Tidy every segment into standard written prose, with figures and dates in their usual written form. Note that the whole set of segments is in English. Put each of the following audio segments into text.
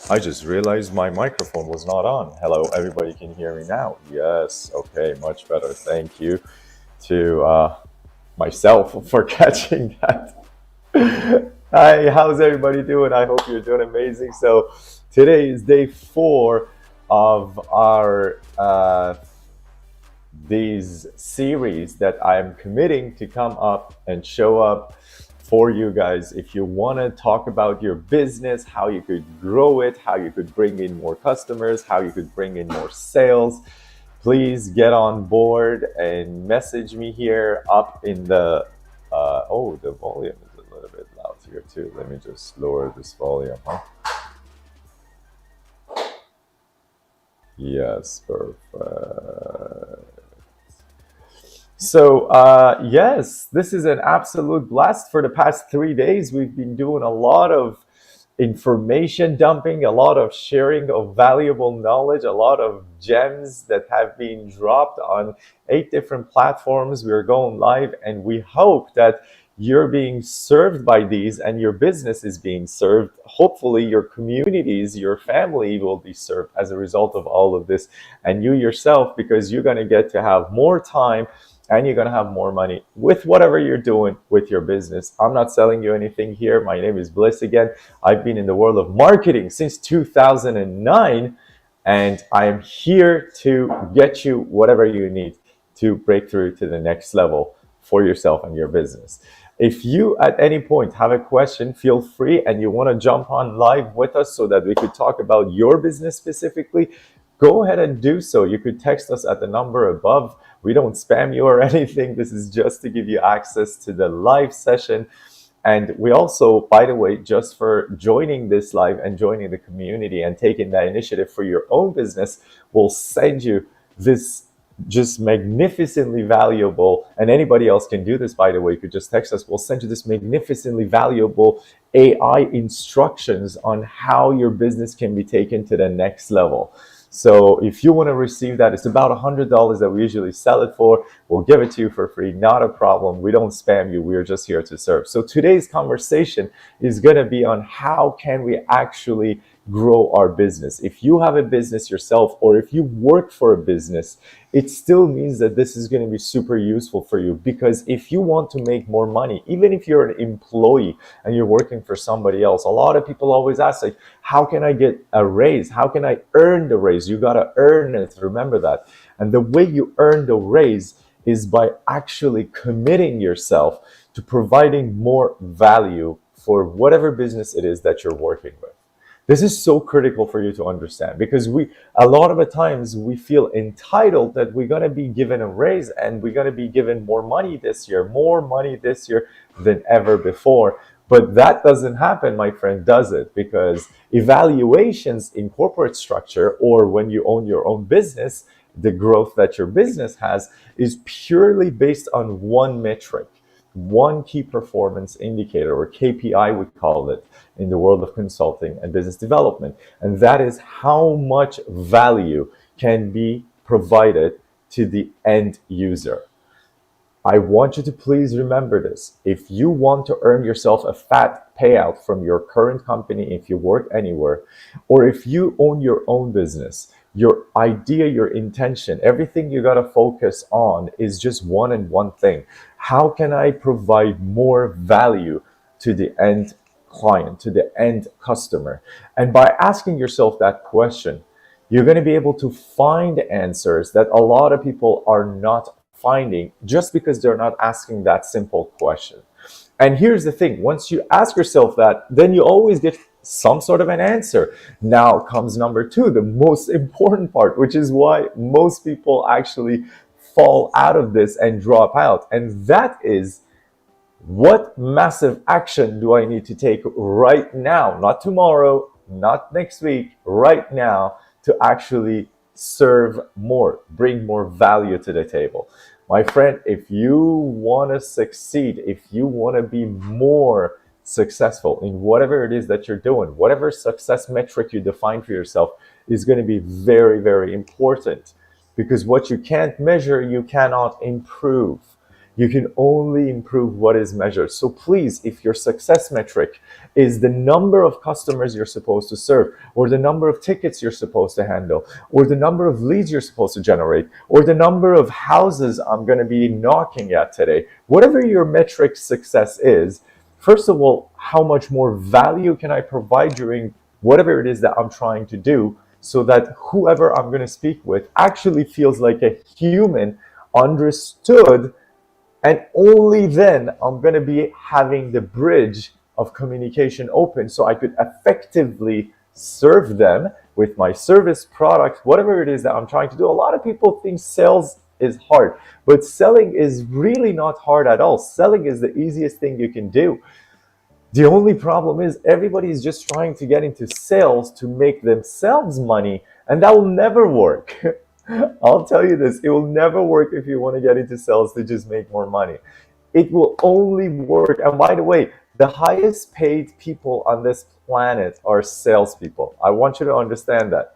I just realized my microphone was not on. Hello, everybody can hear me now. Yes, okay, much better. Thank you to myself for catching that. Hi, how's everybody doing? I hope you're doing amazing. So, today is day 4 of our these series that I'm committing to come up and show up for you guys. If you want to talk about your business, how you could grow it, how you could bring in more customers, how you could bring in more sales, please get on board and message me here up in the oh, the volume is a little bit loud here too. Let me just lower this volume. Yes, perfect. So, yes, this is an absolute blast. For the past 3 days, we've been doing a lot of information dumping, a lot of sharing of valuable knowledge, a lot of gems that have been dropped on 8 different platforms. We're going live, and we hope that you're being served by these and your business is being served. Hopefully, your communities, your family will be served as a result of all of this, and you yourself, because you're going to get to have more time and you're going to have more money with whatever you're doing with your business. I'm not selling you anything here. My name is Bliss again. I've been in the world of marketing since 2009, and I am here to get you whatever you need to break through to the next level for yourself and your business. If you at any point have a question, feel free, and you want to jump on live with us so that we could talk about your business specifically, go ahead and do so. You could text us at the number above. We don't spam you or anything. This is just to give you access to the live session. And we also, by the way, just for joining this live and joining the community and taking that initiative for your own business, we'll send you this just magnificently valuable, and anybody else can do this, by the way. You could just text us. We'll send you this magnificently valuable AI instructions on how your business can be taken to the next level. So if you want to receive that, it's about $100 that we usually sell it for. We'll give it to you for free, not a problem. We don't spam you. We're just here to serve. So today's conversation is going to be on how can we actually grow our business. If you have a business yourself, or if you work for a business, it still means that this is going to be super useful for you, because if you want to make more money, even if you're an employee and you're working for somebody else, a lot of people always ask, like, how can I get a raise? How can I earn the raise? You got to earn it. Remember that. And the way you earn the raise is by actually committing yourself to providing more value for whatever business it is that you're working with. This is so critical for you to understand, because a lot of the times we feel entitled that we're going to be given a raise and we're going to be given more money this year than ever before. But that doesn't happen, my friend, does it? Because evaluations in corporate structure, or when you own your own business, the growth that your business has is purely based on one metric, one key performance indicator, or KPI we call it in the world of consulting and business development. And that is how much value can be provided to the end user. I want you to please remember this. If you want to earn yourself a fat payout from your current company, if you work anywhere, or if you own your own business, your idea, your intention, everything you got to focus on is just one thing. How can I provide more value to the end client, to the end customer? And by asking yourself that question, you're going to be able to find answers that a lot of people are not finding, just because they're not asking that simple question. And here's the thing, once you ask yourself that, then you always get some sort of an answer. Now comes number 2, the most important part, which is why most people actually fall out of this and drop out. And that is, what massive action do I need to take right now, not tomorrow, not next week, right now, to actually serve more, bring more value to the table? My friend, if you want to succeed, if you want to be more successful in whatever it is that you're doing, whatever success metric you define for yourself is going to be very important, because what you can't measure, you cannot improve. You can only improve what is measured. So please, if your success metric is the number of customers you're supposed to serve, or the number of tickets you're supposed to handle, or the number of leads you're supposed to generate, or the number of houses I'm going to be knocking at today, whatever your metric success is, first of all, how much more value can I provide during whatever it is that I'm trying to do, so that whoever I'm going to speak with actually feels like a human, understood, and only then I'm going to be having the bridge of communication open so I could effectively serve them with my service, product, whatever it is that I'm trying to do. A lot of people think sales is hard, but selling is really not hard at all. Selling is the easiest thing you can do. The only problem is everybody is just trying to get into sales to make themselves money, and that will never work. I'll tell you this, it will never work if you want to get into sales to just make more money. It will only work. And by the way, the highest paid people on this planet are salespeople. I want you to understand that.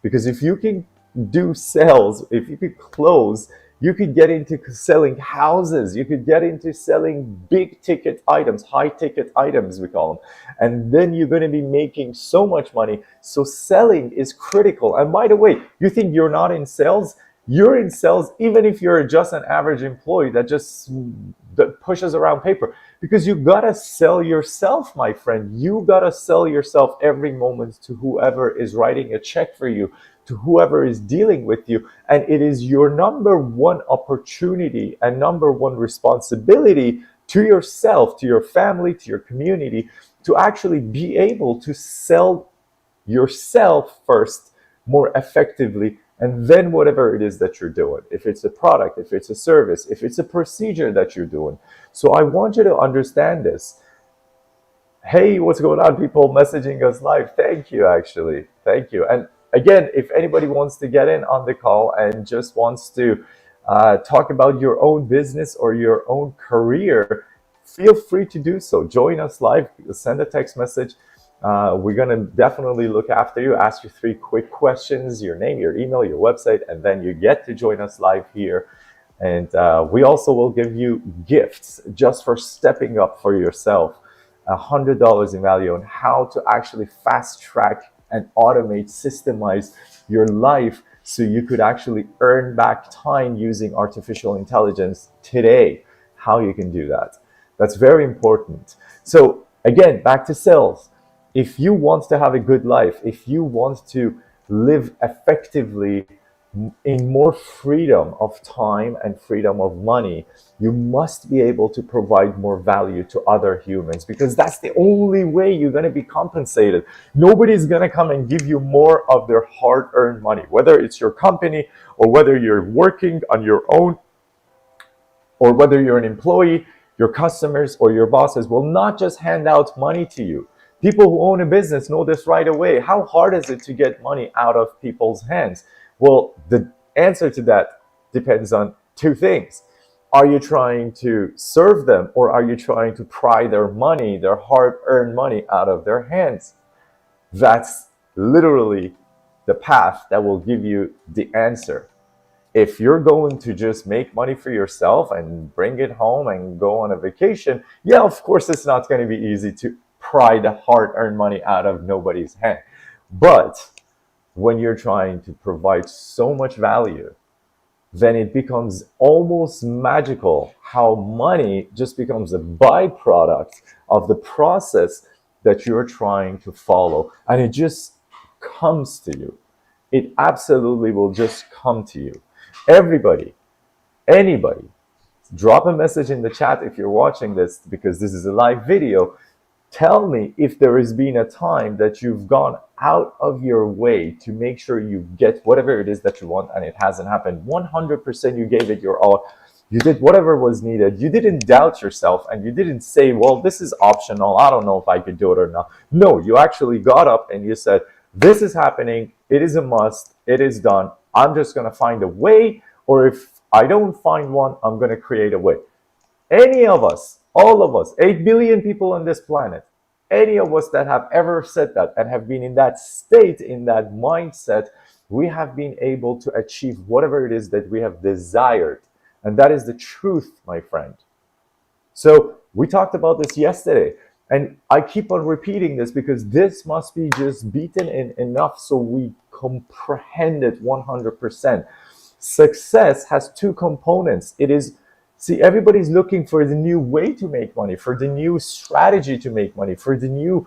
Because if you can do sales, if you could close, you could get into selling houses. You could get into selling big ticket items, high ticket items, we call them. And then you're going to be making so much money. So selling is critical. And by the way, you think you're not in sales? You're in sales even if you're just an average employee that pushes around paper. Because you gotta sell yourself, my friend. You gotta sell yourself every moment to whoever is writing a check for you, to whoever is dealing with you. And it is your number one opportunity and number one responsibility to yourself, to your family, to your community, to actually be able to sell yourself first more effectively, and then whatever it is that you're doing, if it's a product, if it's a service, if it's a procedure that you're doing. So I want you to understand this. Hey, what's going on, people messaging us live? Thank you, actually. Thank you. And again, if anybody wants to get in on the call and just wants to talk about your own business or your own career, feel free to do so. Join us live, send a text message. We're going to definitely look after you, ask you 3 quick questions, your name, your email, your website, and then you get to join us live here. And we also will give you gifts just for stepping up for yourself, $100 in value on how to actually fast track and automate, systemize your life so you could actually earn back time using artificial intelligence today. How you can do that. That's very important. So again, back to sales. If you want to have a good life, if you want to live effectively in more freedom of time and freedom of money, you must be able to provide more value to other humans, because that's the only way you're going to be compensated. Nobody's going to come and give you more of their hard-earned money, whether it's your company or whether you're working on your own or whether you're an employee. Your customers or your bosses will not just hand out money to you. People who own a business know this right away. How hard is it to get money out of people's hands? Well, the answer to that depends on 2 things. Are you trying to serve them, or are you trying to pry their money, their hard-earned money, out of their hands? That's literally the path that will give you the answer. If you're going to just make money for yourself and bring it home and go on a vacation, yeah, of course, it's not going to be easy to pry the hard-earned money out of nobody's hand. But when you're trying to provide so much value, then it becomes almost magical how money just becomes a byproduct of the process that you're trying to follow. And it just comes to you. It absolutely will just come to you. Everybody, anybody, drop a message in the chat if you're watching this, because this is a live video. Tell me if there has been a time that you've gone out of your way to make sure you get whatever it is that you want and it hasn't happened. 100% you gave it your all. You did whatever was needed. You didn't doubt yourself and you didn't say, well, this is optional. I don't know if I could do it or not. No, you actually got up and you said, this is happening. It is a must. It is done. I'm just going to find a way, or if I don't find one, I'm going to create a way. Any of us, all of us, 8 billion people on this planet, any of us that have ever said that and have been in that state, in that mindset, we have been able to achieve whatever it is that we have desired. And that is the truth, my friend. So we talked about this yesterday, and I keep on repeating this because this must be just beaten in enough so we comprehend it 100%. Success has two components. It is, see, everybody's looking for the new way to make money, for the new strategy to make money, for the new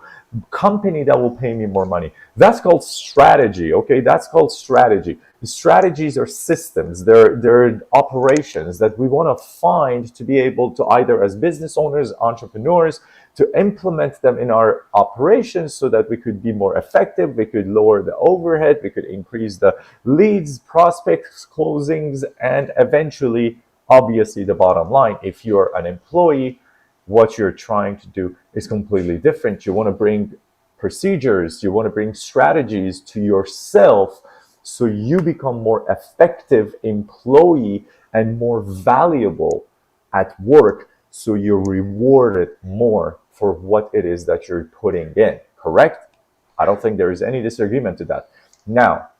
company that will pay me more money. That's called strategy, okay? That's called strategy. The strategies are systems, they're operations that we want to find to be able to either as business owners, entrepreneurs, to implement them in our operations so that we could be more effective, we could lower the overhead, we could increase the leads, prospects, closings, and eventually, obviously, the bottom line. If you're an employee, what you're trying to do is completely different. You want to bring procedures, you want to bring strategies to yourself so you become more effective employee and more valuable at work, so you're rewarded more for what it is that you're putting in, correct? I don't think there is any disagreement to that. Now,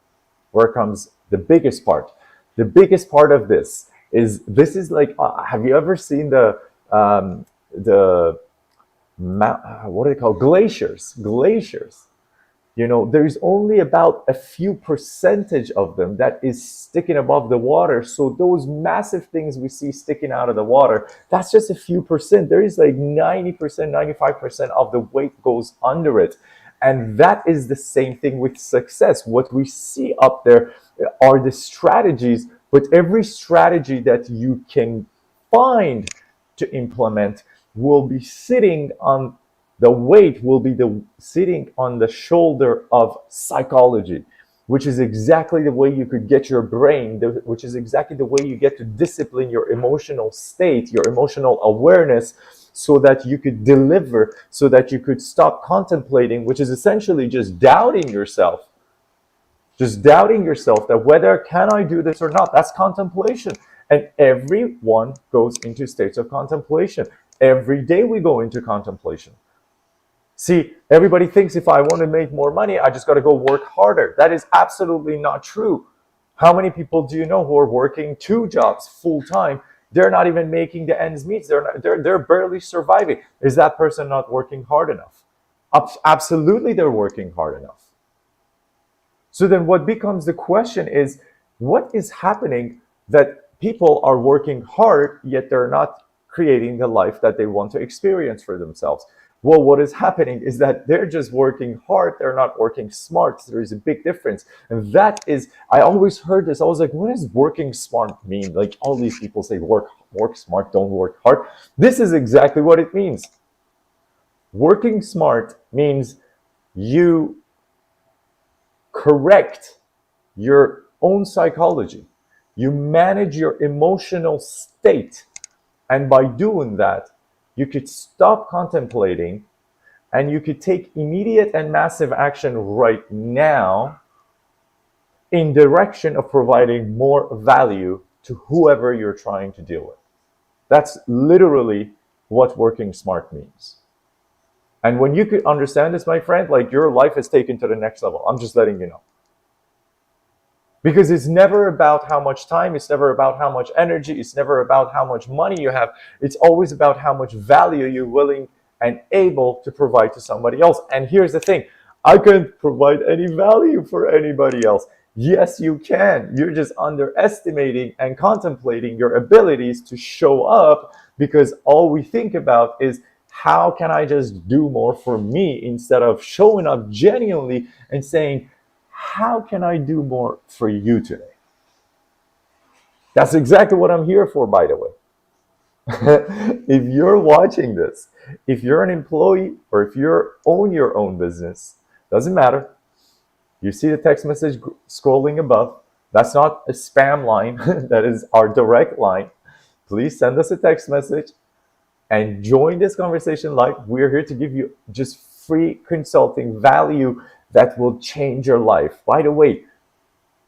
where comes the biggest part? The biggest part of this is like, have you ever seen what are they called? Glaciers. You know, there's only about a few percentage of them that is sticking above the water. So those massive things we see sticking out of the water, that's just a few percent. There is like 90%, 95% of the weight goes under it. And that is the same thing with success. What we see up there are the strategies, but every strategy that you can find to implement will be sitting on the weight will be sitting on the shoulder of psychology, which is exactly the way you could get your brain, which is exactly the way you get to discipline your emotional state, your emotional awareness, so that you could deliver, so that you could stop contemplating, which is essentially just doubting yourself. Just doubting yourself that whether can I do this or not, that's contemplation. And everyone goes into states of contemplation. Every day we go into contemplation. See, everybody thinks if I want to make more money, I just got to go work harder. That is absolutely not true. How many people do you know who are working 2 jobs full time? They're not even making the ends meet. They're barely surviving. Is that person not working hard enough? Absolutely, they're working hard enough. So then what becomes the question is, what is happening that people are working hard, yet they're not creating the life that they want to experience for themselves? Well, what is happening is that they're just working hard. They're not working smart. There is a big difference. And that is, I always heard this. I was like, what does working smart mean? Like all these people say, work smart, don't work hard. This is exactly what it means. Working smart means you correct your own psychology. You manage your emotional state. And by doing that, you could stop contemplating and you could take immediate and massive action right now in direction of providing more value to whoever you're trying to deal with. That's literally what working smart means. And when you could understand this, my friend, like your life is taken to the next level. I'm just letting you know. Because it's never about how much time, it's never about how much energy, it's never about how much money you have. It's always about how much value you're willing and able to provide to somebody else. And here's the thing, I can't provide any value for anybody else. Yes, you can. You're just underestimating and contemplating your abilities to show up, because all we think about is, how can I just do more for me, instead of showing up genuinely and saying, how can I do more for you today? That's exactly what I'm here for, by the way. If you're watching this, if you're an employee or if you own your own business, doesn't matter. You see the text message scrolling above. That's not a spam line. That is our direct line. Please send us a text message and join this conversation live. We're here to give you just free consulting value that will change your life. By the way,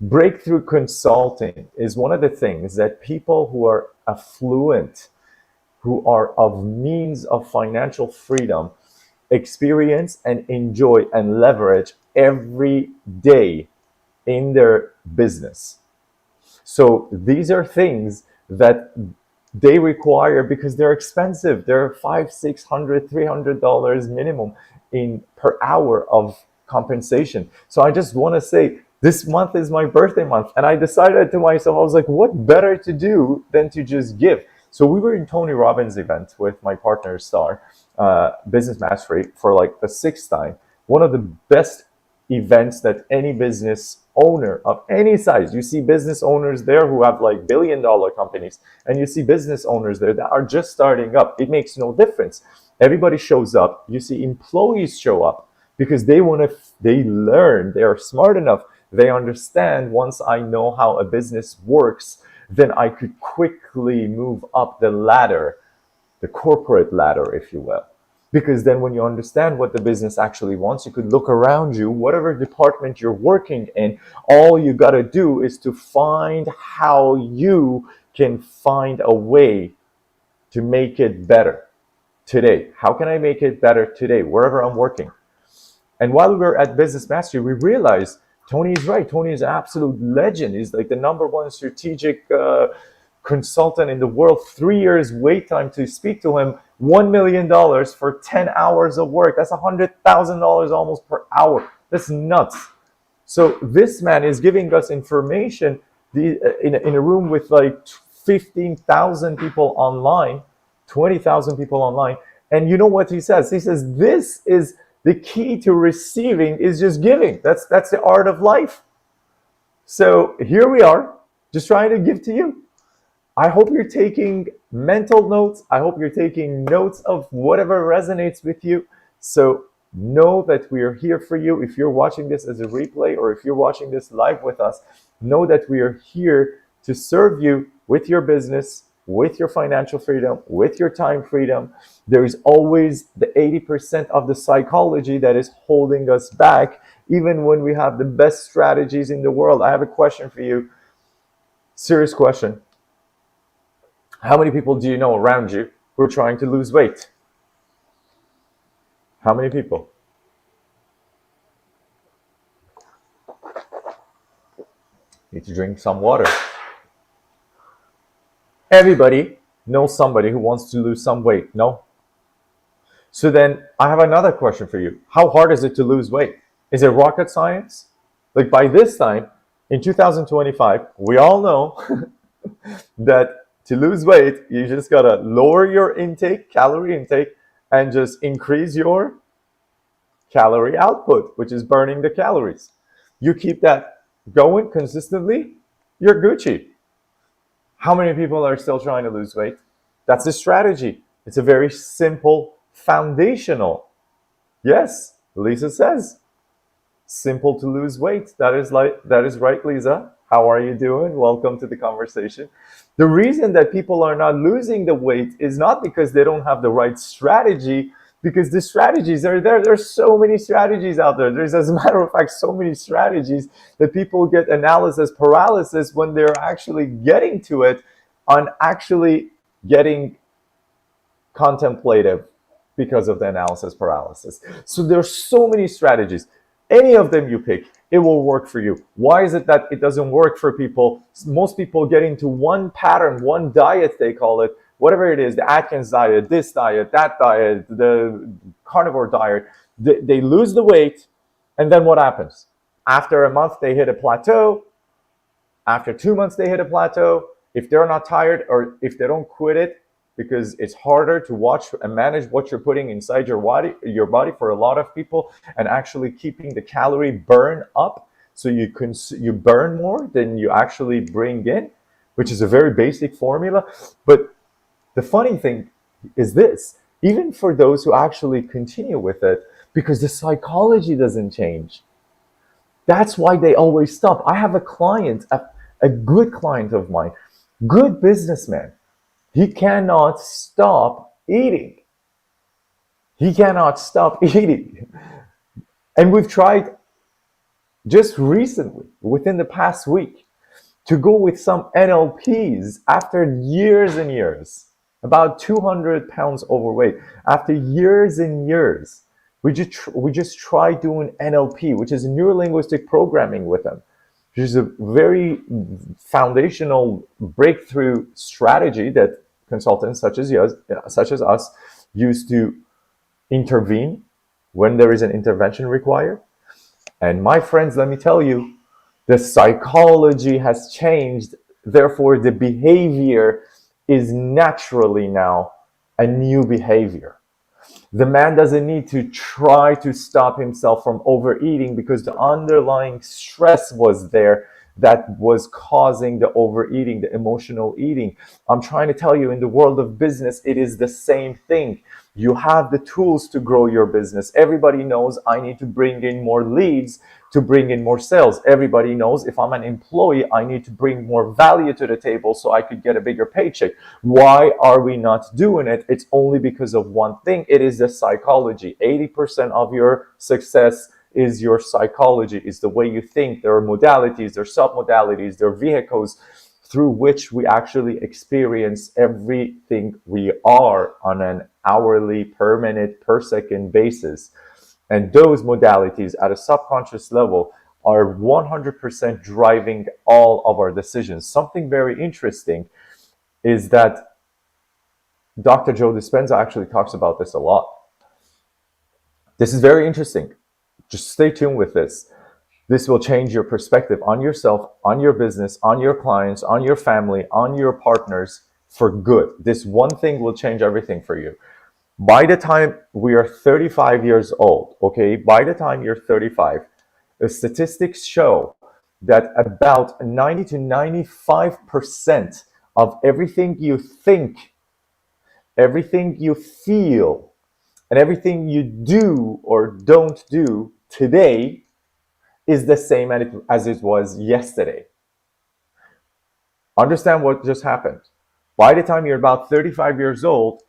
breakthrough consulting is one of the things that people who are affluent, who are of means of financial freedom, experience and enjoy and leverage every day in their business. So these are things that they require because they're expensive. They're $500, $600, $300 minimum in per hour of compensation. So I just want to say this month is my birthday month, and I decided to myself, I was like, what better to do than to just give? So we were in Tony Robbins' event with my partner Star, Business Mastery, for like the sixth time. One of the best events that any business owner of any size, you see business owners there who have like billion-dollar companies, and you see business owners there that are just starting up. It makes no difference. Everybody shows up. You see employees show up because they want to, they learn, they are smart enough, they understand, once I know how a business works, then I could quickly move up the ladder, the corporate ladder, if you will. Because then when you understand what the business actually wants, you could look around you, whatever department you're working in, all you got to do is to find how you can find a way to make it better today. How can I make it better today, wherever I'm working? And while we were at Business Mastery, we realized Tony is right. Tony is an absolute legend. He's like the #1 strategic consultant in the world. 3 years wait time to speak to him. $1 million for 10 hours of work. That's $100,000 almost per hour. That's nuts. So this man is giving us information in a room with like 15,000 people online, 20,000 people online. And you know what he says? He says, this is the key to receiving is just giving. That's the art of life. So here we are, just trying to give to you. I hope you're taking mental notes. I hope you're taking notes of whatever resonates with you. So know that we are here for you. If you're watching this as a replay or if you're watching this live with us, know that we are here to serve you with your business, with your financial freedom, with your time freedom. There is always the 80% of the psychology that is holding us back, even when we have the best strategies in the world. I have a question for you. Serious question. How many people do you know around you who are trying to lose weight? How many people? Need to drink some water. Everybody knows somebody who wants to lose some weight, no? So then I have another question for you. How hard is it to lose weight? Is it rocket science? Like by this time, in 2025, we all know that to lose weight, you just gotta lower your intake, calorie intake, and just increase your calorie output, which is burning the calories. You keep that going consistently, you're Gucci. How many people are still trying to lose weight? That's the strategy. It's a very simple, foundational. Yes, Lisa says, simple to lose weight. That is right, Lisa. How are you doing? Welcome to the conversation. The reason that people are not losing the weight is not because they don't have the right strategy, because the strategies are there. There's so many strategies out there. There's, as a matter of fact, so many strategies that people get analysis paralysis when they're actually getting to it, on actually getting contemplative because of the analysis paralysis. So there's so many strategies. Any of them you pick, it will work for you. Why is it that it doesn't work for people? Most people get into one pattern, one diet, they call it, whatever it is, the Atkins diet, this diet, that diet, the carnivore diet. They lose the weight, and then what happens? After a month, they hit a plateau. After 2 months, they hit a plateau. If they're not tired, or if they don't quit it, because it's harder to watch and manage what you're putting inside your body for a lot of people, and actually keeping the calorie burn up, so you burn more than you actually bring in, which is a very basic formula. But the funny thing is this, even for those who actually continue with it, because the psychology doesn't change, that's why they always stop. I have a client, a good client of mine, good businessman. He cannot stop eating. He cannot stop eating. And we've tried just recently, within the past week, to go with some NLPs after years and years, about 200 pounds overweight. After years and years, we just tried doing NLP, which is neuro-linguistic programming, with him. which is a very foundational breakthrough strategy that consultants such as us use to intervene when there is an intervention required. And my friends, let me tell you, the psychology has changed. Therefore, the behavior is naturally now a new behavior. The man doesn't need to try to stop himself from overeating because the underlying stress was there that was causing the overeating, the emotional eating. I'm trying to tell you, in the world of business, it is the same thing. You have the tools to grow your business. Everybody knows I need to bring in more leads to bring in more sales. Everybody knows if I'm an employee, I need to bring more value to the table so I could get a bigger paycheck. Why are we not doing it? It's only because of one thing. It is the psychology. 80% of your success is your psychology, is the way you think. There are modalities, there are sub-modalities, there are vehicles through which we actually experience everything we are on an hourly, per minute, per second basis. And those modalities at a subconscious level are 100% driving all of our decisions. Something very interesting is that Dr. Joe Dispenza actually talks about this a lot. This is very interesting. Just stay tuned with this. This will change your perspective on yourself, on your business, on your clients, on your family, on your partners for good. This one thing will change everything for you. By the time we are 35 years old, okay, by the time you're 35, the statistics show that about 90 to 95% of everything you think, everything you feel, and everything you do or don't do today is the same as it was yesterday. Understand what just happened. By the time you're about 35 years old,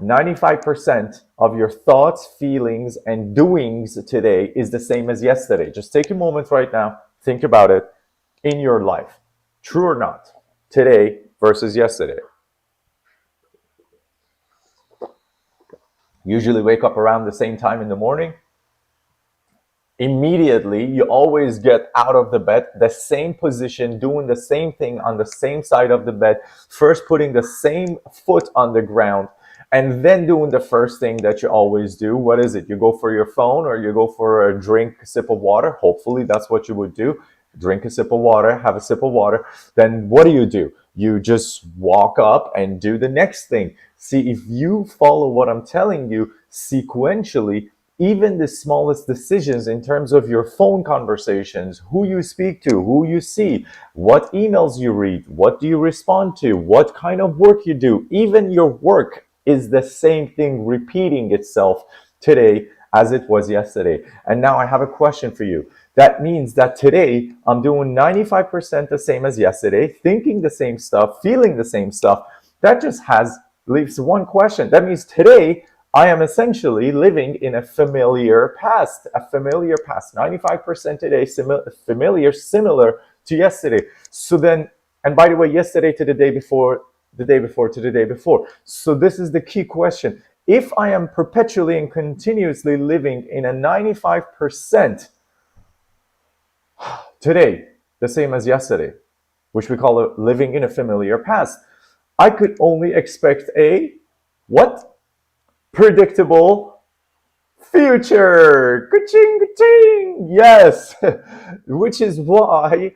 95% of your thoughts, feelings, and doings today is the same as yesterday. Just take a moment right now, think about it in your life. True or not? Today versus yesterday. Usually wake up around the same time in the morning. Immediately, you always get out of the bed, the same position, doing the same thing on the same side of the bed, first putting the same foot on the ground, and then doing the first thing that you always do. What is it? You go for your phone or you go for a drink, a sip of water. Hopefully that's what you would do. Drink a sip of water, have a sip of water. Then what do? You just walk up and do the next thing. See, if you follow what I'm telling you sequentially, even the smallest decisions in terms of your phone conversations, who you speak to, who you see, what emails you read, what do you respond to, what kind of work you do, even your work is the same thing repeating itself today as it was yesterday. And now I have a question for you. That means that today I'm doing 95% the same as yesterday, thinking the same stuff, feeling the same stuff. That just leaves one question. That means today I am essentially living in a familiar past, 95% today, familiar, similar to yesterday. So then, and by the way, yesterday to the day before, the day before to the day before. So this is the key question. If I am perpetually and continuously living in a 95% today, the same as yesterday, which we call living in a familiar past, I could only expect a what? Predictable future. Ka-ching, ka-ching. Yes. Which is why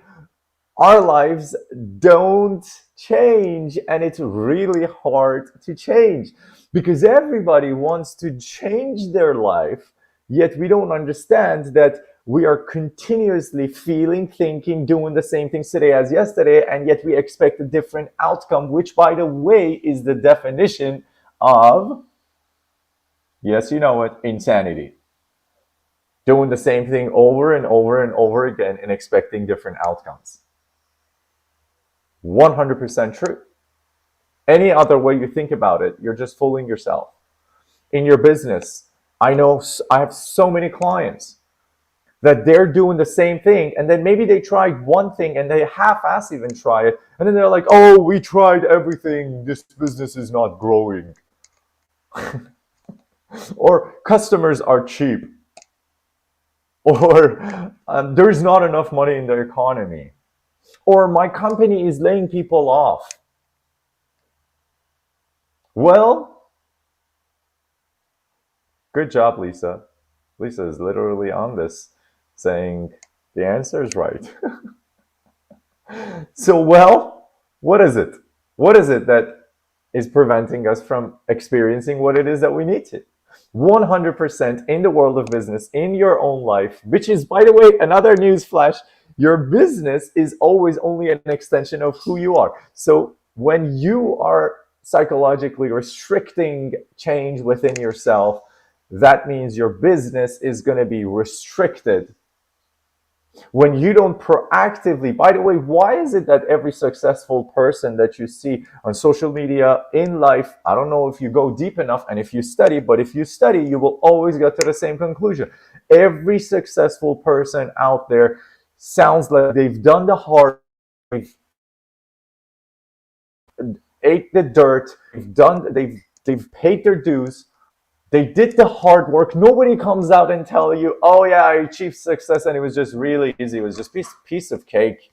our lives don't change, and it's really hard to change because everybody wants to change their life, yet we don't understand that we are continuously feeling, thinking, doing the same things today as yesterday, and yet we expect a different outcome, which, by the way, is the definition of, yes, you know it, insanity. Doing the same thing over and over and over again and expecting different outcomes. 100% true. Any other way you think about it, you're just fooling yourself. In your business, I know I have so many clients that they're doing the same thing, and then maybe they tried one thing and they half-ass even try it, and then they're like, oh, we tried everything, this business is not growing. Or customers are cheap. or there's not enough money in the economy, or my company is laying people off. Well, good job, Lisa. Lisa is literally on this saying the answer is right. So, well, what is it? What is it that is preventing us from experiencing what it is that we need to? 100% in the world of business, in your own life, which is, by the way, another news flash. Your business is always only an extension of who you are. So when you are psychologically restricting change within yourself, that means your business is going to be restricted. When you don't proactively, by the way, why is it that every successful person that you see on social media, in life, I don't know if you go deep enough and if you study, but if you study, you will always get to the same conclusion. Every successful person out there sounds like they've done the hard, they've ate the dirt, they've paid their dues. They did the hard work. Nobody comes out and tell you, oh yeah, I achieved success and it was just really easy. It was just piece of cake.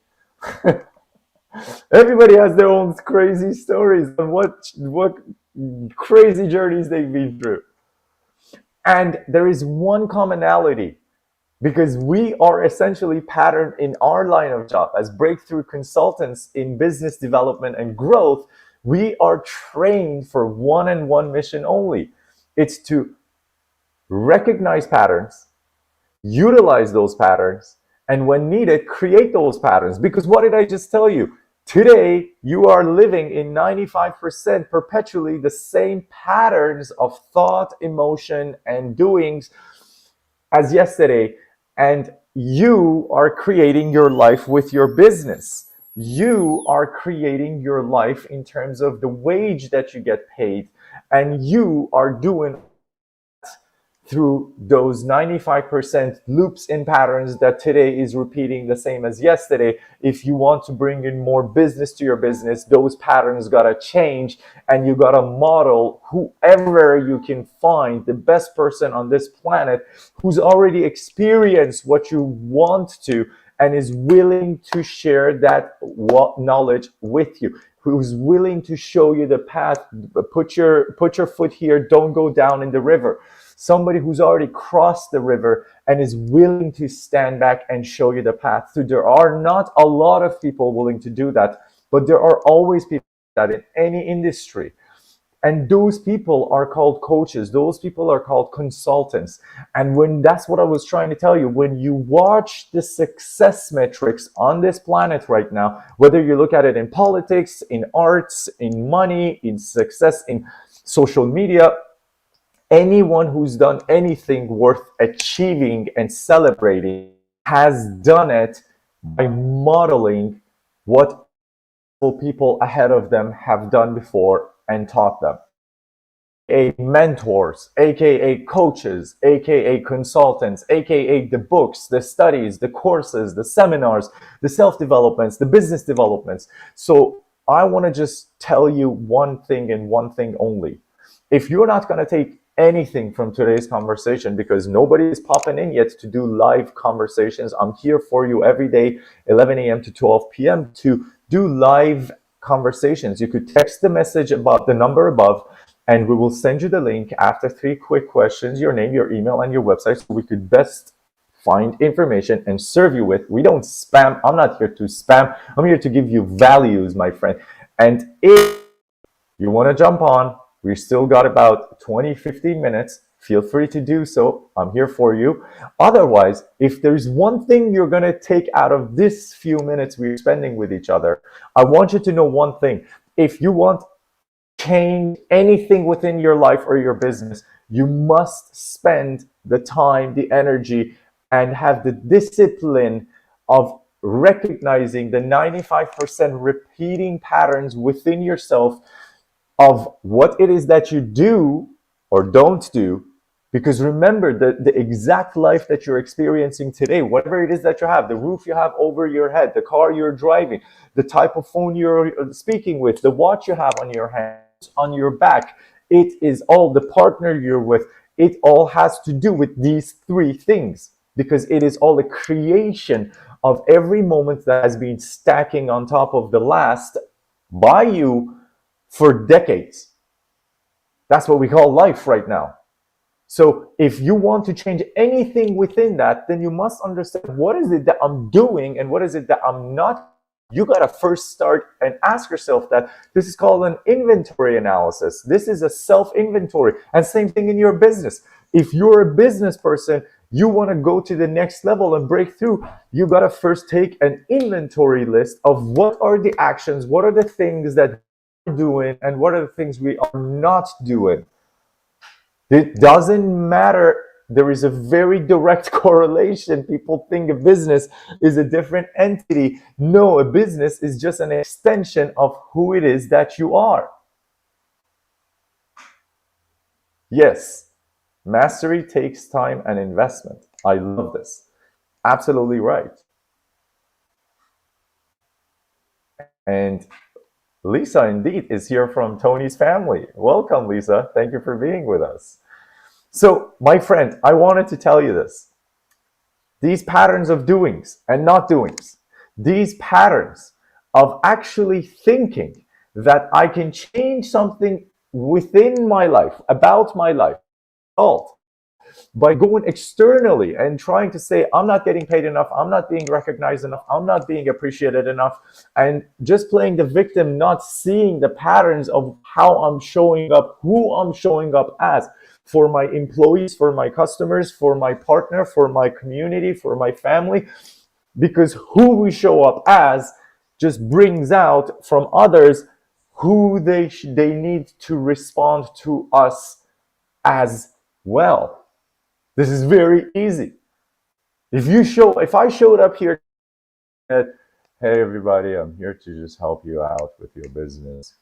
Everybody has their own crazy stories on what crazy journeys they've been through. And there is one commonality, because we are essentially patterned in our line of job as breakthrough consultants in business development and growth. We are trained for one and one mission only. It's to recognize patterns, utilize those patterns, and when needed, create those patterns. Because what did I just tell you? Today, you are living in 95% perpetually the same patterns of thought, emotion, and doings as yesterday. And you are creating your life with your business. You are creating your life in terms of the wage that you get paid. And you are doing through those 95% loops and patterns that today is repeating the same as yesterday. If you want to bring in more business to your business, those patterns gotta change, and you gotta model whoever you can find, the best person on this planet who's already experienced what you want to and is willing to share that knowledge with you, who's willing to show you the path. Put your foot here, don't go down in the river. Somebody who's already crossed the river and is willing to stand back and show you the path through. There are not a lot of people willing to do that, but there are always people that in any industry. And those people are called coaches. Those people are called consultants. And when that's what I was trying to tell you, when you watch the success metrics on this planet right now, whether you look at it in politics, in arts, in money, in success, in social media, anyone who's done anything worth achieving and celebrating has done it by modeling what people ahead of them have done before and taught them. Mentors, aka coaches, aka consultants, aka the books, the studies, the courses, the seminars, the self-developments, the business developments. So I want to just tell you one thing and one thing only. If you're not going to take anything from today's conversation, because nobody is popping in yet to do live conversations, I'm here for you every day, 11 a.m. to 12 p.m. to do live conversations. You could text the message about the number above, and we will send you the link after 3 quick questions, your name, your email, and your website, so we could best find information and serve you with. We don't spam. I'm not here to spam. I'm here to give you values, my friend. And if you want to jump on, we still got about 20-15 minutes. Feel free to do so. I'm here for you. Otherwise, if there's one thing you're going to take out of this few minutes we're spending with each other, I want you to know one thing. If you want to change anything within your life or your business, you must spend the time, the energy, and have the discipline of recognizing the 95% repeating patterns within yourself of what it is that you do or don't do. Because remember, the exact life that you're experiencing today, whatever it is that you have, the roof you have over your head, the car you're driving, the type of phone you're speaking with, the watch you have on your hands, on your back, it is all, the partner you're with, it all has to do with these 3 things. because it is all a creation of every moment that has been stacking on top of the last by you for decades. That's what we call life right now. So if you want to change anything within that, then you must understand what is it that I'm doing and what is it that I'm not. You got to first start and ask yourself that. This is called an inventory analysis. This is a self-inventory. And same thing in your business. If you're a business person, you want to go to the next level and break through, you got to first take an inventory list of what are the actions, what are the things that we're doing, and what are the things we are not doing. It doesn't matter. There is a very direct correlation. People think a business is a different entity. No, a business is just an extension of who it is that you are. Yes, mastery takes time and investment. I love this. Absolutely right. And Lisa, indeed, is here from Tony's family. Welcome, Lisa. Thank you for being with us. So, my friend, I wanted to tell you this. These patterns of doings and not doings, these patterns of actually thinking that I can change something within my life, about my life, by going externally and trying to say, I'm not getting paid enough, I'm not being recognized enough, I'm not being appreciated enough, and just playing the victim, not seeing the patterns of how I'm showing up, who I'm showing up as for my employees, for my customers, for my partner, for my community, for my family, because who we show up as just brings out from others who they need to respond to us as well. This is very easy. If I showed up here and said, hey everybody, I'm here to just help you out with your business,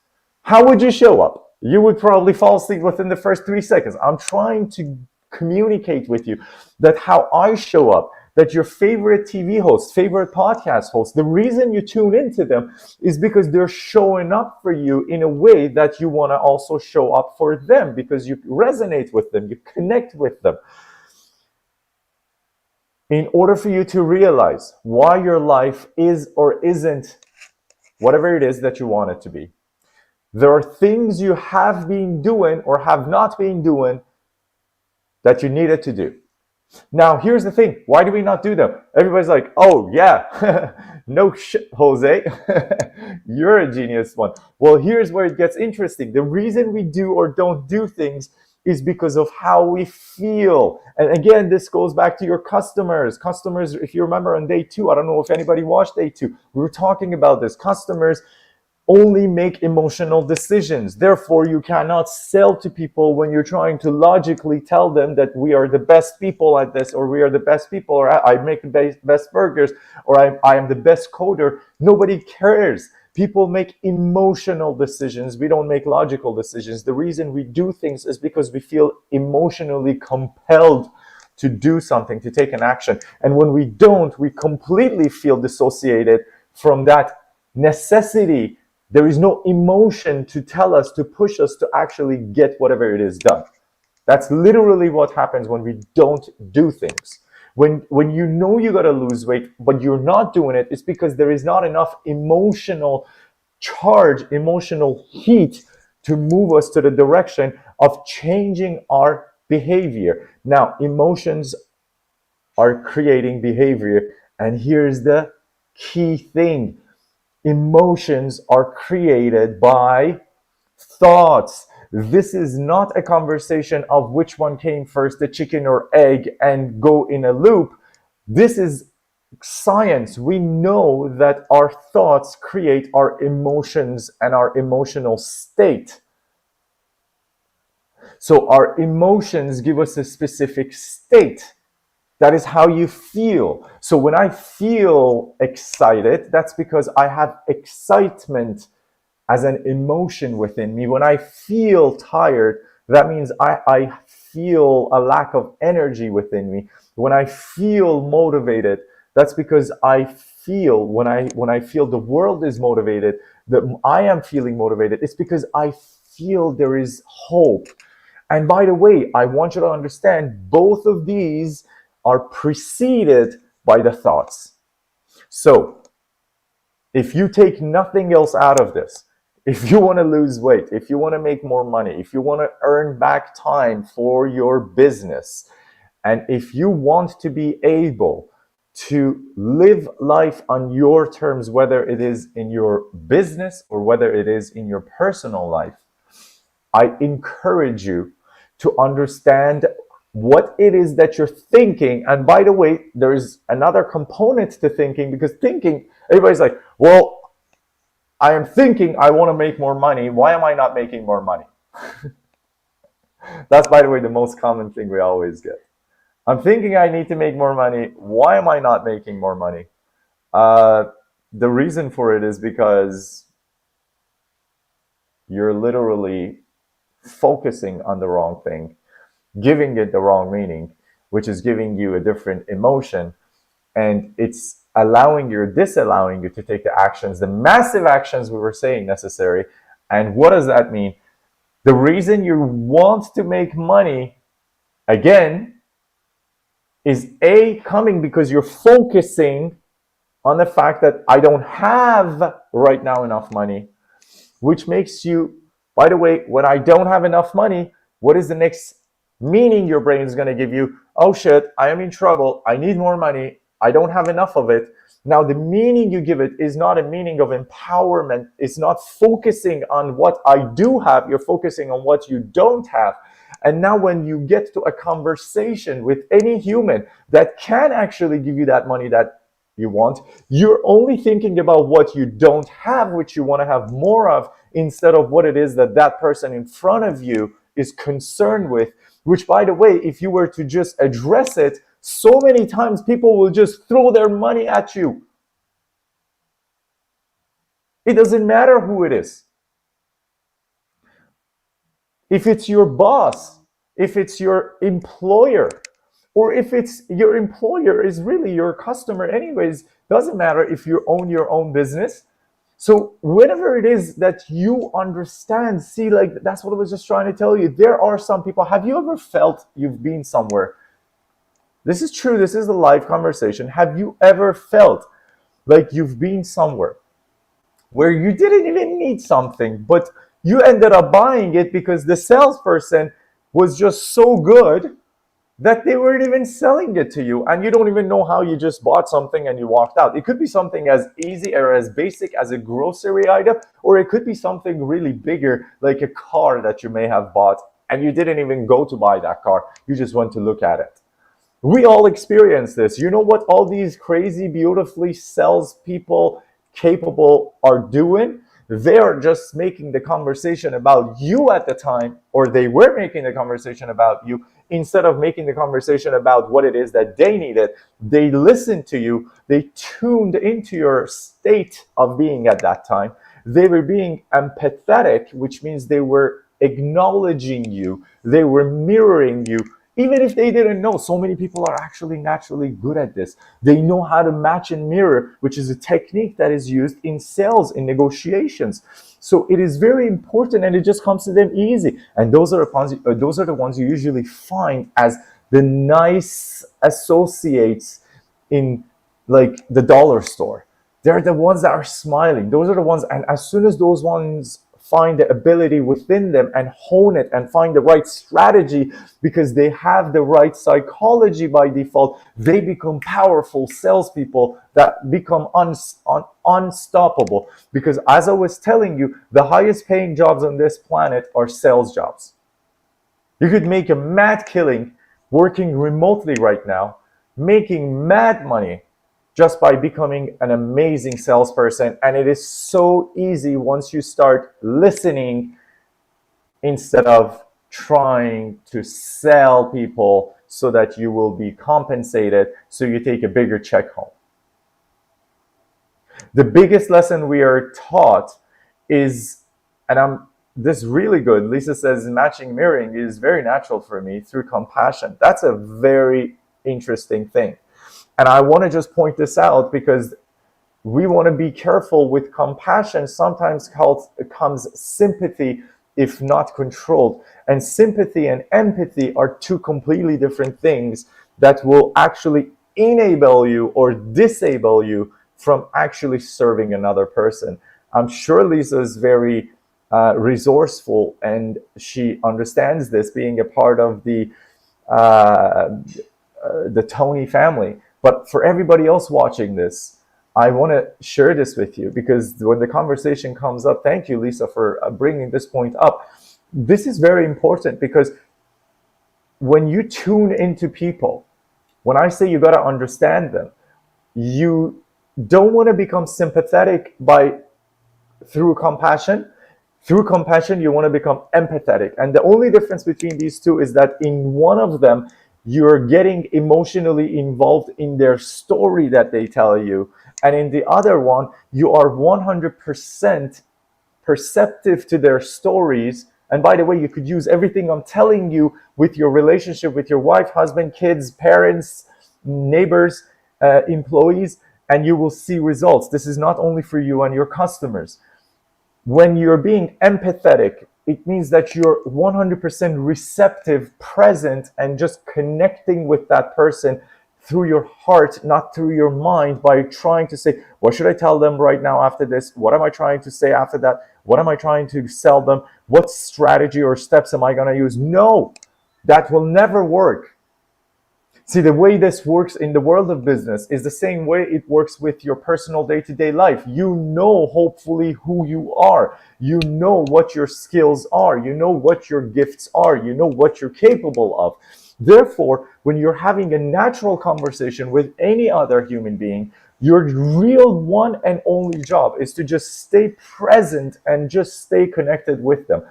how would you show up? You would probably fall asleep within the first 3 seconds. I'm trying to communicate with you that how I show up, that your favorite TV host, favorite podcast host, the reason you tune into them is because they're showing up for you in a way that you want to also show up for them, because you resonate with them, you connect with them. In order for you to realize why your life is or isn't whatever it is that you want it to be, there are things you have been doing or have not been doing that you needed to do. Now, here's the thing. Why do we not do them? Everybody's like, oh, yeah, no shit, Jose. You're a genius one. Well, here's where it gets interesting. The reason we do or don't do things is because of how we feel. And again, this goes back to your customers. Customers, if you remember on day 2, I don't know if anybody watched day 2, we were talking about this. Customers only make emotional decisions. Therefore, you cannot sell to people when you're trying to logically tell them that we are the best people at this, or we are the best people, or I make the best burgers, or I am the best coder. Nobody cares. People make emotional decisions. We don't make logical decisions. The reason we do things is because we feel emotionally compelled to do something, to take an action. And when we don't, we completely feel dissociated from that necessity. There is no emotion to tell us, to push us to actually get whatever it is done. That's literally what happens when we don't do things. When you know you got to lose weight, but you're not doing it, it's because there is not enough emotional charge, emotional heat to move us to the direction of changing our behavior. Now, emotions are creating behavior, and here's the key thing. Emotions are created by thoughts. This is not a conversation of which one came first, the chicken or egg, and go in a loop. This is science. We know that our thoughts create our emotions and our emotional state. So our emotions give us a specific state. That is how you feel. So when I feel excited, that's because I have excitement as an emotion within me. When I feel tired, that means I feel a lack of energy within me. When I feel motivated, that's because I feel, when I feel the world is motivated, that I am feeling motivated, it's because I feel there is hope. And by the way, I want you to understand both of these are preceded by the thoughts. So if you take nothing else out of this, if you want to lose weight, if you want to make more money, if you want to earn back time for your business, and if you want to be able to live life on your terms, whether it is in your business or whether it is in your personal life, I encourage you to understand what it is that you're thinking. And by the way, there's another component to thinking, because thinking, everybody's like, well, I am thinking I want to make more money. Why am I not making more money? That's, by the way, the most common thing we always get. I'm thinking I need to make more money. Why am I not making more money? The reason for it is because you're literally focusing on the wrong thing, giving it the wrong meaning, which is giving you a different emotion, and it's disallowing you to take the actions, the massive actions we were saying necessary. And what does that mean? The reason you want to make money, again, is coming because you're focusing on the fact that I don't have right now enough money, which makes you, by the way, when I don't have enough money, what is the next meaning your brain is going to give you? Oh shit, I am in trouble. I need more money. I don't have enough of it. Now, the meaning you give it is not a meaning of empowerment. It's not focusing on what I do have. You're focusing on what you don't have. And now when you get to a conversation with any human that can actually give you that money that you want, you're only thinking about what you don't have, which you want to have more of, instead of what it is that that person in front of you is concerned with, which, by the way, if you were to just address it, so many times people will just throw their money at you. It doesn't matter who it is. If it's your boss, if it's your employer, or if it's your employer is really your customer anyways, doesn't matter if you own your own business. So whatever it is that you understand, see, like, that's what I was just trying to tell you. There are some people, have you ever felt you've been somewhere? This is true, this is a live conversation. Have you ever felt like you've been somewhere where you didn't even need something, but you ended up buying it because the salesperson was just so good that they weren't even selling it to you, and you don't even know how you just bought something and you walked out? It could be something as easy or as basic as a grocery item, or it could be something really bigger, like a car that you may have bought and you didn't even go to buy that car. You just went to look at it. We all experience this. You know what all these crazy, beautifully salespeople capable are doing? They are just making the conversation about you at the time, or they were making the conversation about you, instead of making the conversation about what it is that they needed. They listened to you. They tuned into your state of being at that time. They were being empathetic, which means they were acknowledging you. They were mirroring you. Even if they didn't know, so many people are actually naturally good at this. They know how to match and mirror, which is a technique that is used in sales, in negotiations. So it is very important, and it just comes to them easy. And those are the ones you usually find as the nice associates in, like, the dollar store. They're the ones that are smiling. Those are the ones, and as soon as those ones find the ability within them and hone it and find the right strategy, because they have the right psychology by default, they become powerful salespeople that become unstoppable. Because as I was telling you, the highest paying jobs on this planet are sales jobs. You could make a mad killing working remotely right now, making mad money just by becoming an amazing salesperson. And it is so easy once you start listening instead of trying to sell people so that you will be compensated, so you take a bigger check home. The biggest lesson we are taught is, and this really good, Lisa says, matching mirroring is very natural for me through compassion. That's a very interesting thing. And I want to just point this out because we want to be careful with compassion. Sometimes comes sympathy if not controlled. And sympathy and empathy are two completely different things that will actually enable you or disable you from actually serving another person. I'm sure Lisa is very resourceful, and she understands this, being a part of uh, the Tony family. But for everybody else watching this, I want to share this with you, because when the conversation comes up, thank you, Lisa, for bringing this point up. This is very important, because when you tune into people, when I say you got to understand them, you don't want to become sympathetic by through compassion. Through compassion, you want to become empathetic. And the only difference between these two is that in one of them, you're getting emotionally involved in their story that they tell you. And in the other one, you are 100% perceptive to their stories. And by the way, you could use everything I'm telling you with your relationship with your wife, husband, kids, parents, neighbors, employees, and you will see results. This is not only for you and your customers. When you're being empathetic, it means that you're 100% receptive, present, and just connecting with that person through your heart, not through your mind, by trying to say, what should I tell them right now after this? What am I trying to say after that? What am I trying to sell them? What strategy or steps am I going to use? No, that will never work. See, the way this works in the world of business is the same way it works with your personal day-to-day life. You know, hopefully, who you are. You know what your skills are. You know what your gifts are. You know what you're capable of. Therefore, when you're having a natural conversation with any other human being, your real one and only job is to just stay present and just stay connected with them.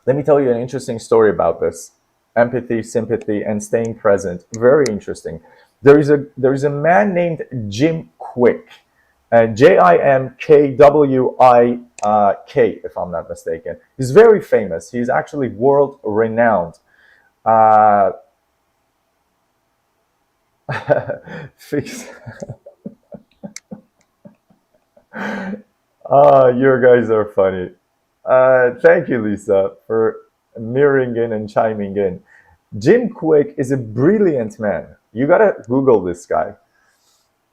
Let me tell you an interesting story about this. Empathy, sympathy, and staying present. Very interesting. There is a man named Jim Quick, Jimkwik, if I'm not mistaken. He's very famous. He's actually world renowned. Fix. You guys are funny. Thank you, Lisa, for mirroring in and chiming in. Jim Quick is a brilliant man. You gotta Google this guy.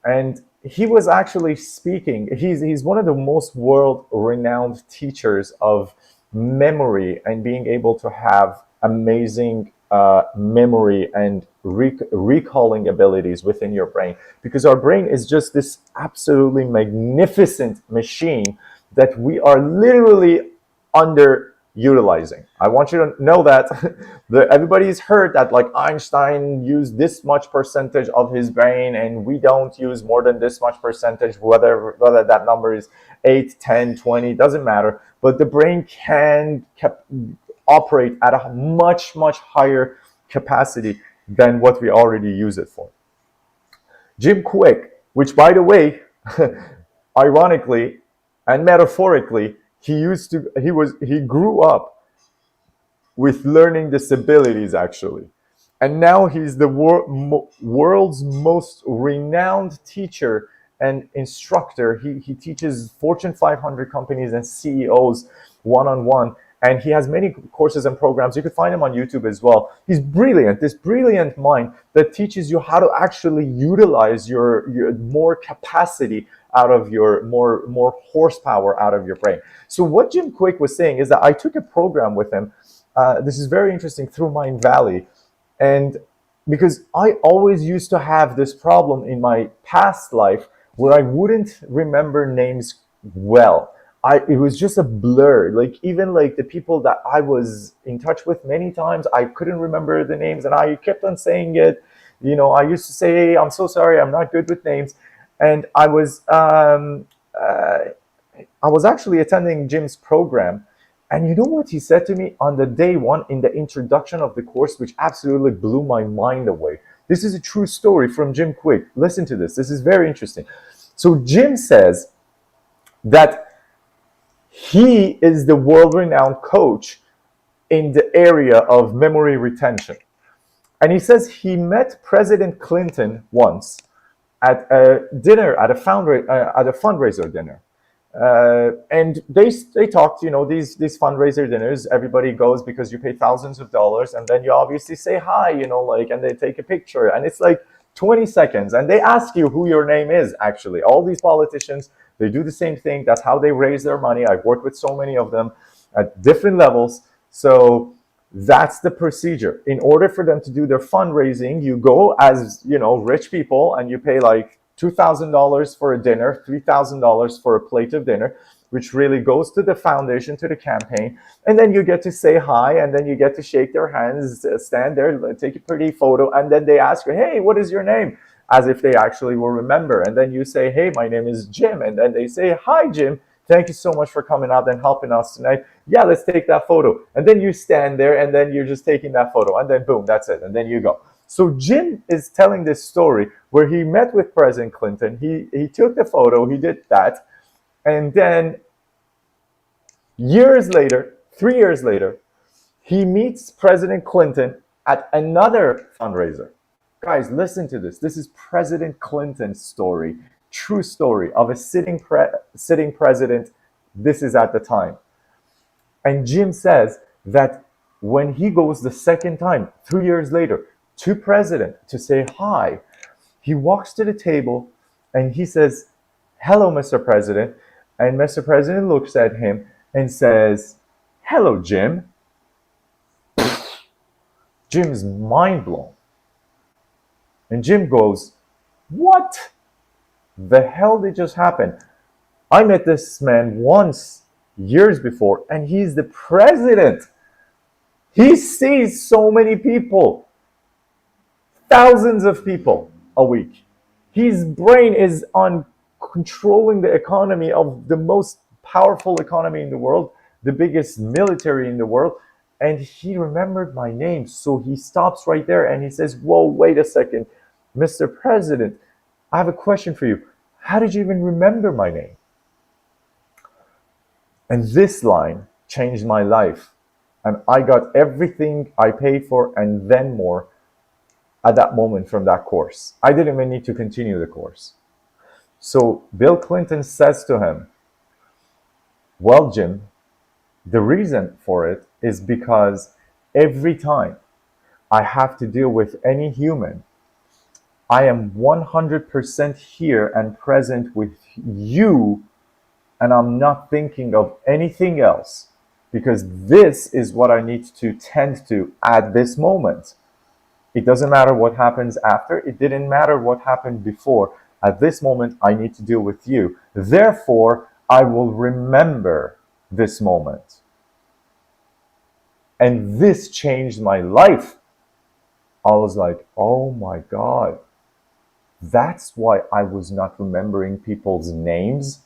And he was actually speaking. He's one of the most world-renowned teachers of memory and being able to have amazing memory and recalling abilities within your brain. Because our brain is just this absolutely magnificent machine that we are literally underutilizing. I want you to know that everybody's heard that, like, Einstein used this much percentage of his brain and we don't use more than this much percentage, whether that number is 8, 10, 20, doesn't matter. But the brain can operate at a much, much higher capacity than what we already use it for. Jim Quick, which, by the way, ironically and metaphorically, he grew up with learning disabilities, actually. And now he's the world's most renowned teacher and instructor. He teaches Fortune 500 companies and CEOs one-on-one. And he has many courses and programs. You could find him on YouTube as well. He's brilliant, this brilliant mind that teaches you how to actually utilize your more capacity out of your more horsepower out of your brain. So what Jim Quick was saying is that I took a program with him. This is very interesting, through Mind Valley. And because I always used to have this problem in my past life where I wouldn't remember names well. It was just a blur. Like, even like the people that I was in touch with many times, I couldn't remember the names, and I kept on saying it. You know, I used to say, hey, I'm so sorry, I'm not good with names. And I was actually attending Jim's program. And you know what he said to me on the day one in the introduction of the course, which absolutely blew my mind away. This is a true story from Jim Quick. Listen to this. This is very interesting. So Jim says that he is the world-renowned coach in the area of memory retention. And he says he met President Clinton once at a dinner, at a fundraiser dinner. And they talked, these fundraiser dinners. Everybody goes because you pay thousands of dollars, and then you obviously say hi, and they take a picture, and it's like 20 seconds, and they ask you who your name is. Actually, all these politicians, they do the same thing. That's how they raise their money. I've worked with so many of them at different levels. So that's the procedure. In order for them to do their fundraising, you go as, rich people, and you pay like $2,000 for a dinner, $3,000 for a plate of dinner, which really goes to the foundation, to the campaign. And then you get to say hi, and then you get to shake their hands, stand there, take a pretty photo, and then they ask you, hey, what is your name? As if they actually will remember. And then you say, hey, my name is Jim. And then they say, hi, Jim. Thank you so much for coming out and helping us tonight. Yeah, let's take that photo. And then you stand there, and then you're just taking that photo, and then boom, that's it. And then you go. So Jim is telling this story where he met with President Clinton. He took the photo, he did that. And then years later, 3 years later, he meets President Clinton at another fundraiser. Guys, listen to this. This is President Clinton's story. True story of a sitting president. This is at the time. And Jim says that when he goes the second time, 3 years later, to President to say hi, he walks to the table and he says, hello, Mr. President. And Mr. President looks at him and says, hello, Jim. Jim's mind blown. And Jim goes, what the hell did just happen? I met this man once, years before, and he's the president. He sees so many people, thousands of people a week. His brain is on controlling the economy of the most powerful economy in the world, the biggest military in the world, and he remembered my name. So he stops right there and he says, whoa, wait a second, Mr. President, I have a question for you. How did you even remember my name? And this line changed my life. And I got everything I paid for and then more at that moment from that course. I didn't even need to continue the course. So Bill Clinton says to him, well, Jim, the reason for it is because every time I have to deal with any human, I am 100% here and present with you, and I'm not thinking of anything else, because this is what I need to tend to at this moment. It doesn't matter what happens after. It didn't matter what happened before. At this moment, I need to deal with you. Therefore, I will remember this moment. And this changed my life. I was like, oh my God. That's why I was not remembering people's names.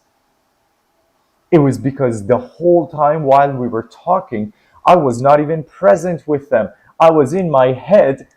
It was because the whole time while we were talking, I was not even present with them. I was in my head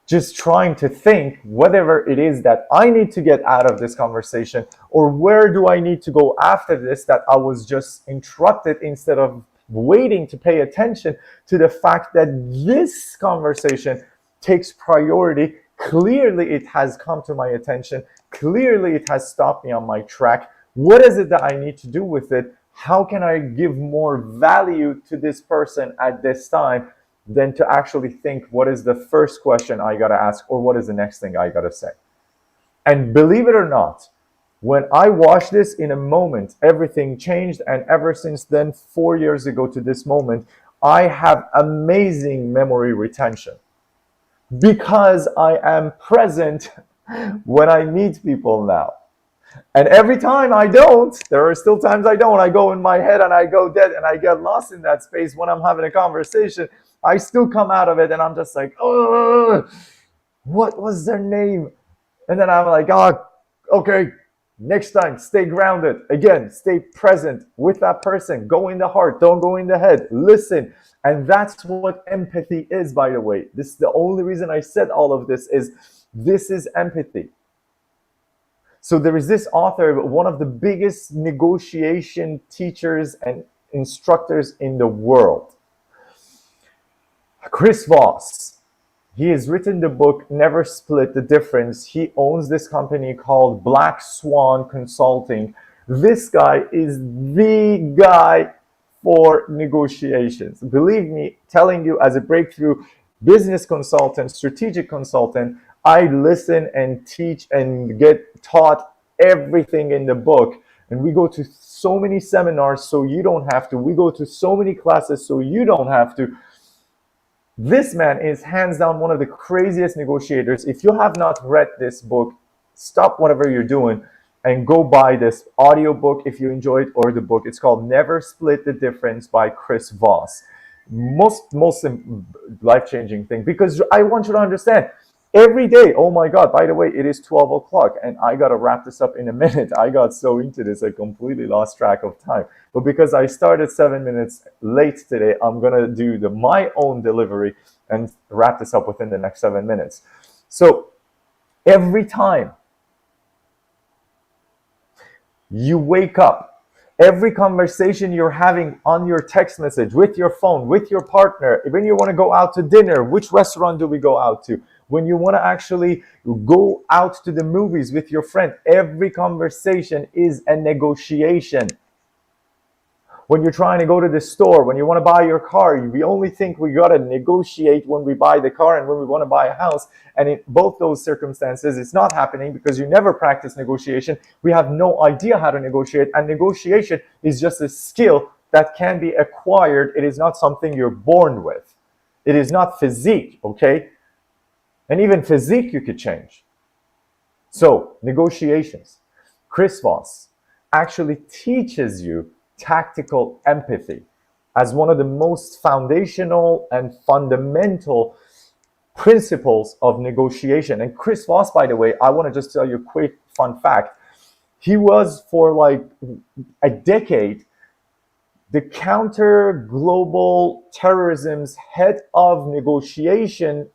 just trying to think whatever it is that I need to get out of this conversation, or where do I need to go after this, that I was just interrupted instead of waiting to pay attention to the fact that this conversation takes priority. Clearly, it has come to my attention. Clearly, it has stopped me on my track. What is it that I need to do with it? How can I give more value to this person at this time than to actually think, what is the first question I got to ask, or what is the next thing I got to say? And believe it or not, when I watched this in a moment, everything changed. And ever since then, 4 years ago to this moment, I have amazing memory retention, because I am present when I meet people now. And every time I don't, there are still times I don't, I go in my head and I go dead and I get lost in that space when I'm having a conversation. I still come out of it and I'm just like, oh, what was their name? And then I'm like, oh, okay, next time, stay grounded. Again, stay present with that person. Go in the heart, don't go in the head. Listen. And that's what empathy is, by the way. This is the only reason I said all of this is empathy. So there is this author, one of the biggest negotiation teachers and instructors in the world, Chris Voss. He has written the book, Never Split the Difference. He owns this company called Black Swan Consulting This guy is the guy for negotiations. Believe me, telling you as a breakthrough business consultant, strategic consultant, I listen and teach and get taught everything in the book. And we go to so many seminars so you don't have to. We go to so many classes so you don't have to. This man is hands down one of the craziest negotiators. If you have not read this book, stop whatever you're doing and go buy this audiobook if you enjoy it, or the book. It's called Never Split the Difference by Chris Voss. Most life-changing thing, because I want you to understand every day. Oh my God, by the way, it is 12 o'clock and I got to wrap this up in a minute. I got so into this, I completely lost track of time. But because I started 7 minutes late today, I'm going to do my own delivery and wrap this up within the next 7 minutes. So every time you wake up, every conversation you're having on your text message, with your phone, with your partner, when you want to go out to dinner, which restaurant do we go out to? When you want to actually go out to the movies with your friend, every conversation is a negotiation. When you're trying to go to the store, when you want to buy your car, we only think we got to negotiate when we buy the car and when we want to buy a house. And in both those circumstances, it's not happening because you never practice negotiation. We have no idea how to negotiate. And negotiation is just a skill that can be acquired. It is not something you're born with. It is not physique, okay? And even physique you could change. So, negotiations. Chris Voss actually teaches you tactical empathy as one of the most foundational and fundamental principles of negotiation. And Chris Voss, by the way, I want to just tell you a quick fun fact. He was for like a decade the counter global terrorism's head of negotiation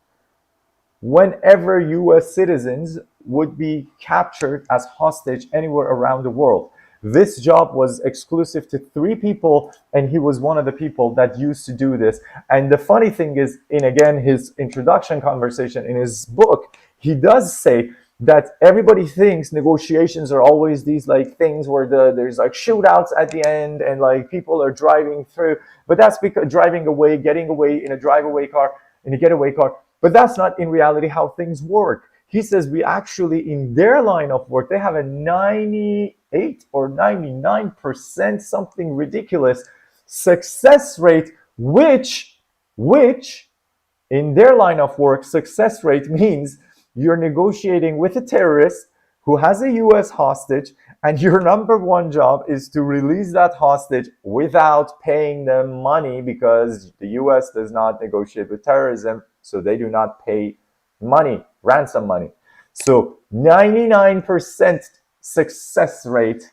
whenever US citizens would be captured as hostage anywhere around the world. This job was exclusive to 3 people, and he was one of the people that used to do this. And the funny thing is, in again his introduction conversation in his book, he does say that everybody thinks negotiations are always these like things where there's like shootouts at the end and like people are driving through. But that's because getting away in a drive-away car, in a getaway car. But that's not in reality how things work. He says we actually, in their line of work, they have a 98 or 99%, something ridiculous, success rate, which in their line of work, success rate means you're negotiating with a terrorist who has a US hostage, and your number one job is to release that hostage without paying them money, because the US does not negotiate with terrorism, so they do not pay money, ransom money. So 99% success rate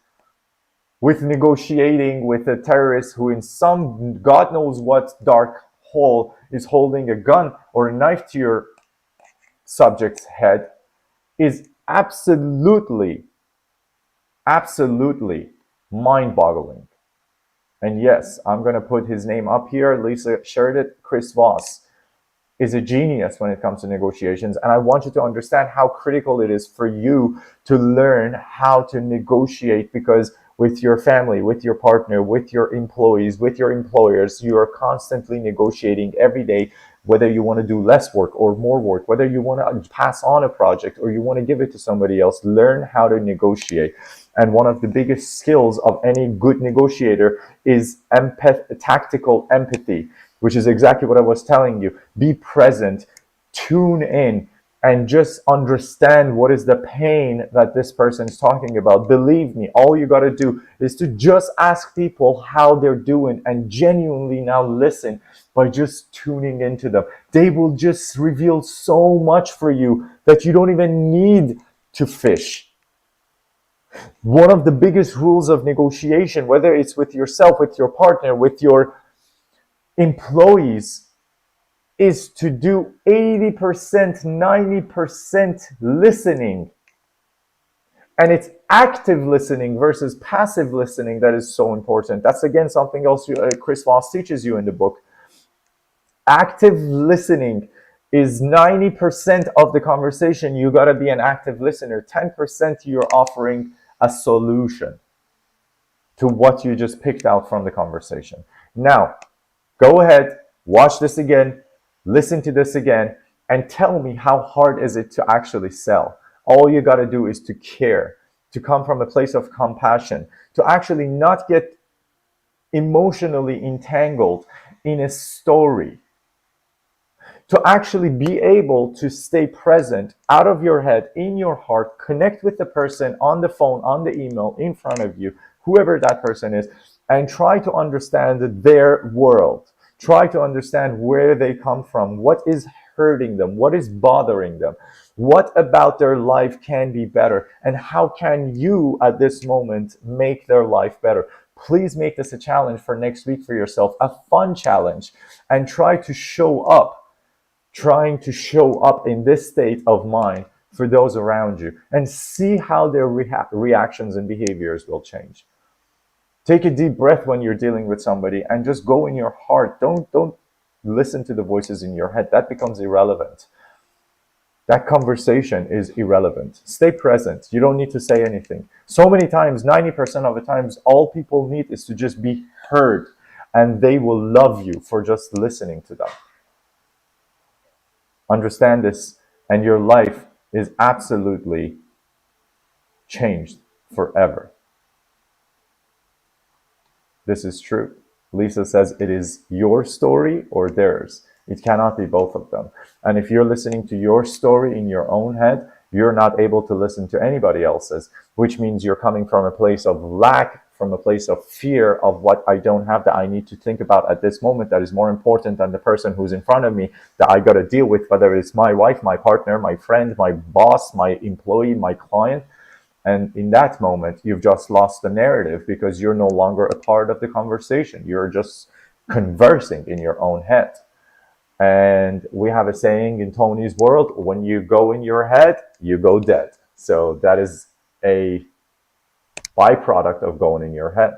with negotiating with a terrorist who in some God knows what dark hole is holding a gun or a knife to your subject's head is absolutely mind-boggling. And yes, I'm going to put his name up here. Lisa shared it. Chris Voss is a genius when it comes to negotiations. And I want you to understand how critical it is for you to learn how to negotiate, because with your family, with your partner, with your employees, with your employers, you are constantly negotiating every day, whether you want to do less work or more work, whether you want to pass on a project or you want to give it to somebody else. Learn how to negotiate. And one of the biggest skills of any good negotiator is tactical empathy, which is exactly what I was telling you. Be present, tune in, and just understand what is the pain that this person is talking about. Believe me, all you got to do is to just ask people how they're doing and genuinely now listen by just tuning into them. They will just reveal so much for you that you don't even need to fish. One of the biggest rules of negotiation, whether it's with yourself, with your partner, with your employees, is to do 80%, 90% listening. And it's active listening versus passive listening that is so important. That's again something else Chris Voss teaches you in the book. Active listening is 90% of the conversation. You got to be an active listener. 10% you're offering a solution. to what you just picked out from the conversation. Now, go ahead, watch this again, listen to this again, and tell me how hard is it to actually sell. All you got to do is to care, to come from a place of compassion, to actually not get emotionally entangled in a story, to actually be able to stay present out of your head, in your heart, connect with the person on the phone, on the email, in front of you, whoever that person is, and try to understand their world. Try to understand where they come from, what is hurting them, what is bothering them, what about their life can be better, and how can you at this moment make their life better. Please make this a challenge for next week for yourself, a fun challenge, and try to show up, trying to show up in this state of mind for those around you, and see how their reactions and behaviors will change. Take a deep breath when you're dealing with somebody and just go in your heart. Don't listen to the voices in your head. That becomes irrelevant. That conversation is irrelevant. Stay present. You don't need to say anything. So many times, 90% of the times, all people need is to just be heard, and they will love you for just listening to them. Understand this, and your life is absolutely changed forever. This is true. Lisa says it is your story or theirs. It cannot be both of them. And if you're listening to your story in your own head, you're not able to listen to anybody else's, which means you're coming from a place of lack, from a place of fear of what I don't have, that I need to think about at this moment, that is more important than the person who's in front of me, that I got to deal with, whether it's my wife, my partner, my friend, my boss, my employee, my client. And in that moment, you've just lost the narrative because you're no longer a part of the conversation. You're just conversing in your own head. And we have a saying in Tony's world, when you go in your head, you go dead. So that is a byproduct of going in your head.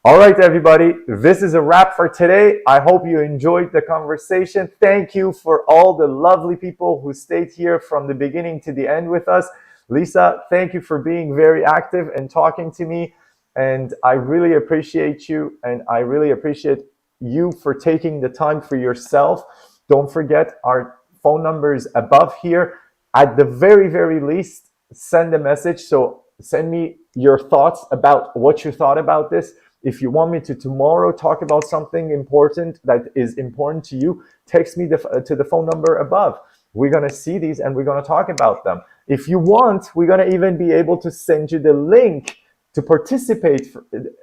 All right, everybody, this is a wrap for today. I hope you enjoyed the conversation. Thank you for all the lovely people who stayed here from the beginning to the end with us. Lisa, thank you for being very active and talking to me. And I really appreciate you. And I really appreciate you for taking the time for yourself. Don't forget our phone number is above here. At the very, very least, send a message. So send me your thoughts about what you thought about this. If you want me to tomorrow talk about something important that is important to you, text me to the phone number above. We're going to see these and we're going to talk about them. If you want, we're going to even be able to send you the link to participate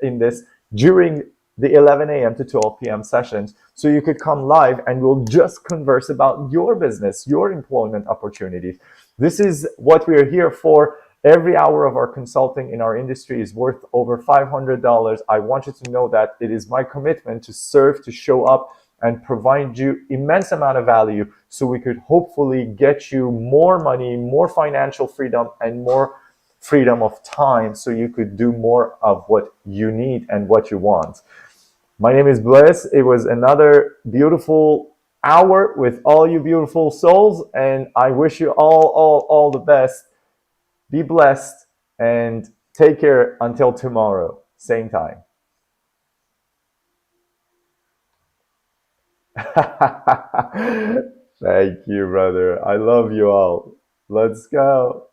in this during the 11 a.m. to 12 p.m. sessions. So you could come live and we'll just converse about your business, your employment opportunities. This is what we're here for. Every hour of our consulting in our industry is worth over $500. I want you to know that it is my commitment to serve, to show up, and provide you immense amount of value so we could hopefully get you more money, more financial freedom, and more freedom of time so you could do more of what you need and what you want. My name is Bliss. It was another beautiful hour with all you beautiful souls, and I wish you all the best. Be blessed and take care until tomorrow, same time. Thank you, brother. I love you all. Let's go.